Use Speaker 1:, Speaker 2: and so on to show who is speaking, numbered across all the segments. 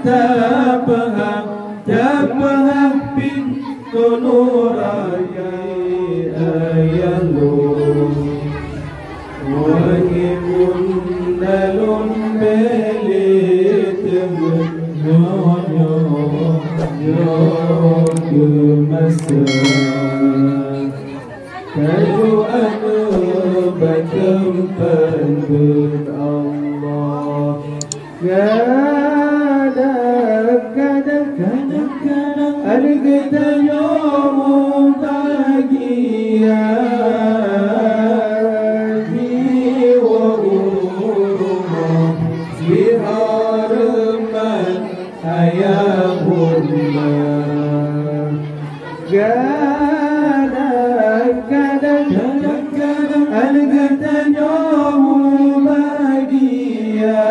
Speaker 1: tapahang pintu nuraya ayalun wahibun dalun belit nyonya masa tahu anu batam pandun Allah kadang-kadang ada kita nyomu bahagia jiwa urumah diharaman ayah bunda kadang-kadang ada kita nyomu bahagia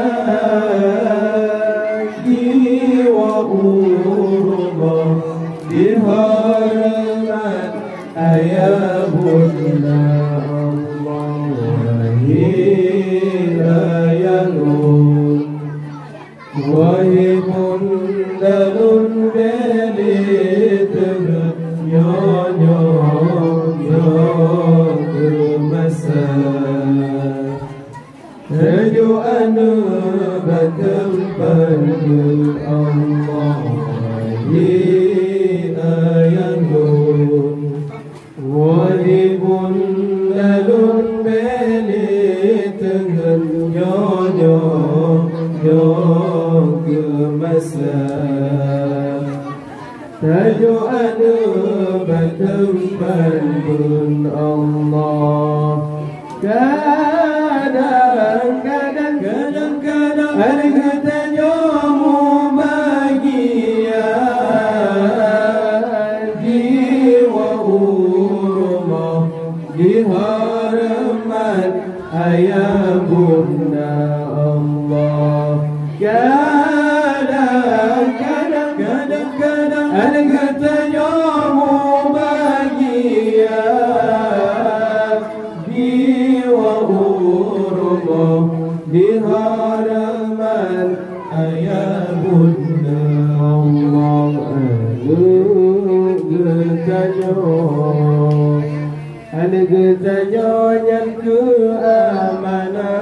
Speaker 1: diharaman ayah bunda Allah wahirayalun wahibun dalun belit nyonya masa tahu anu batam pandun Allah ayalun wahibun dalun belit nyonya masa tahu anu batam pandun Allah kadang-kadang ada kita nyomu bahagia jiwa urumah diharaman ayah bunda Allah kadang-kadang ada kita nyomu bahagia jiwa urumah diharaman ayah bunda Allah getanya yang keamanan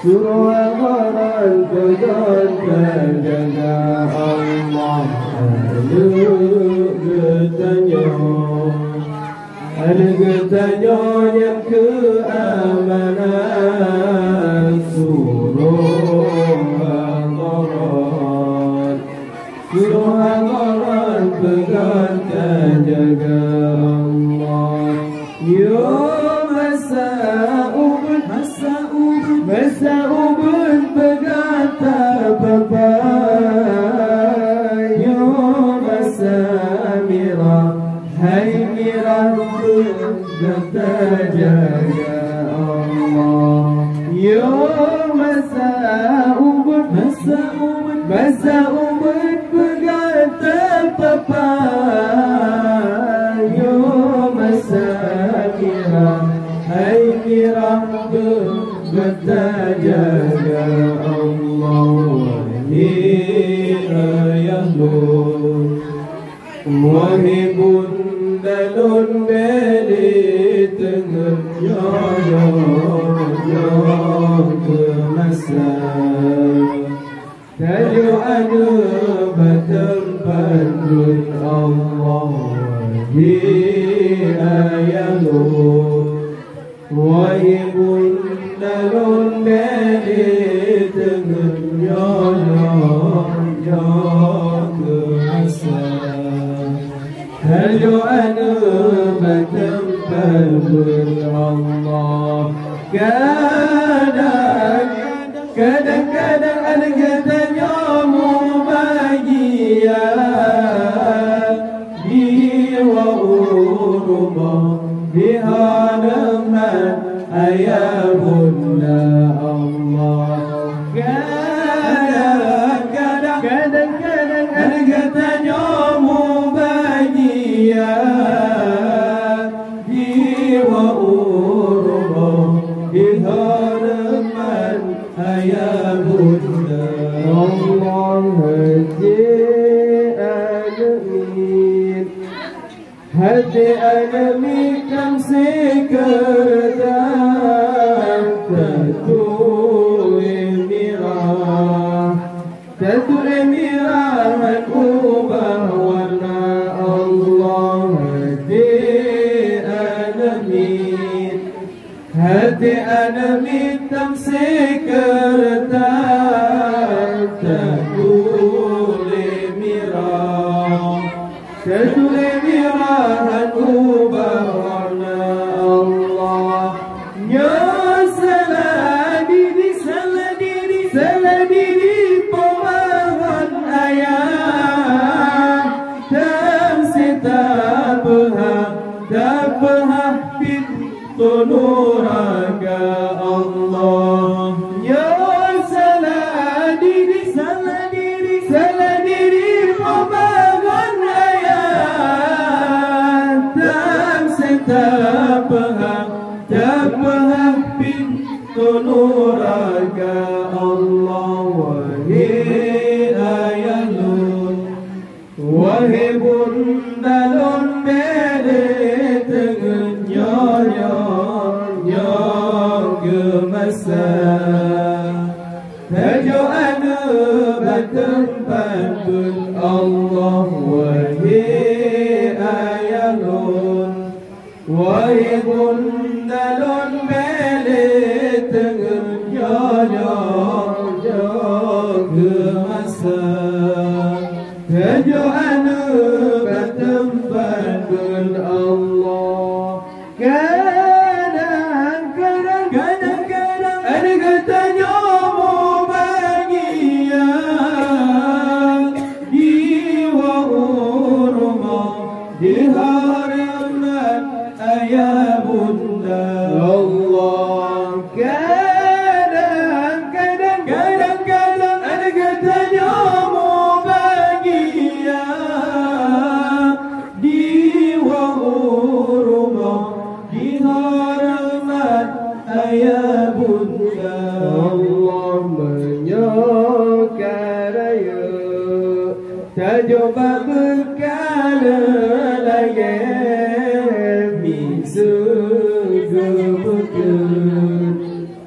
Speaker 1: suruh amaran pegang jaga Allah getanya yang keamanan suruh amaran pegang jaga Allah yo masa ubud berkata bapa yo masa mirah hai mirah berkata jaga Allah yo masa ubud berkata bapa yo masa mirah hai mirah berkata jaga Allah ayalun wahibun dalun belit nyonya masa tahu anu batam pandun Allah ayalun wahibun dalun belit nyonya masa tahu anu batam pandun Allah kadang-kadang ada kita nyomu bahagia jiwa urumah diharaman ayah bunda Allah kadang-kadang ada kita nyomu bahagia jiwa urumah ayah bunda.
Speaker 2: Allah hati alamin tamsikerdan Tatu emirah ubah warna Allah hati alamin tamsikerdan Tatu emirah ubah warna Allah ya saladiri pemahan ayat tamsita pintu nuraga Allah ya saladiri pemahan Tapah pintu nuraga Allah wahai ayalun wahai bundalun bere tengen gemasa tajo anu batempat Allah wahai ayalun wahai bundalun bele tengen gemasa tajo anu batempat Allah kadang-kadang ada katanya mau bahagia jiwa urma di haraman ayah bunda Allah kadang-kadang ada katanya mau bahagia jiwa urma di haraman ayah bunda Allah menyokaraya tajoba berkala lagi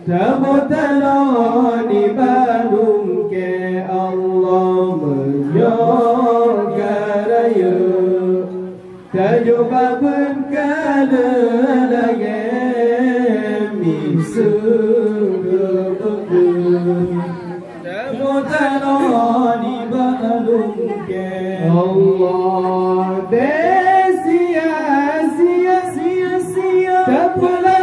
Speaker 2: Tamu-taloni balung ke Allah menyogaraya Tajuba berkala lagi misuh Tamu-taloni balung ke Allah sia-sia tak pula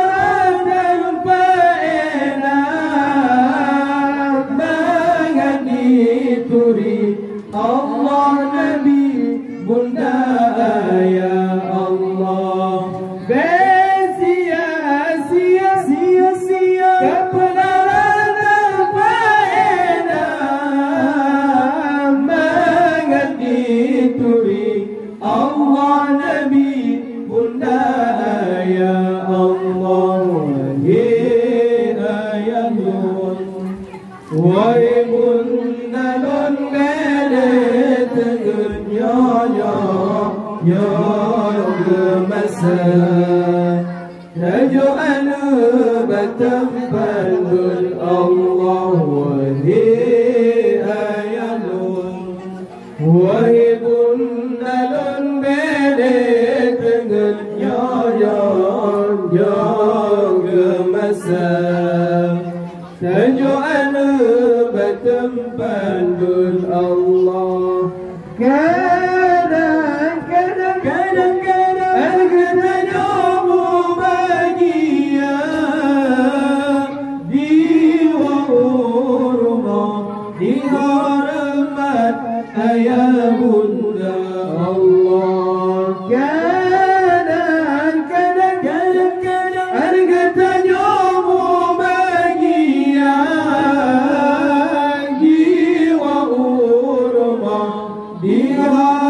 Speaker 2: Allah Nabi Bunda ayah Allah sia-sia kebenaran faedah mengerti turi Allah Nabi Bunda ayah Allah wahai ayah nun wahai bunda nun gemasa tajo anu batempat Allah wahai ayalun wahai bundalun bede tengen gemasa tajo anu batempat Allah kadang-kadang harganya mau bahagia jiwa urma di haramat ayah bunda Allah kadang-kadang harganya mau bahagia jiwa urma di haramat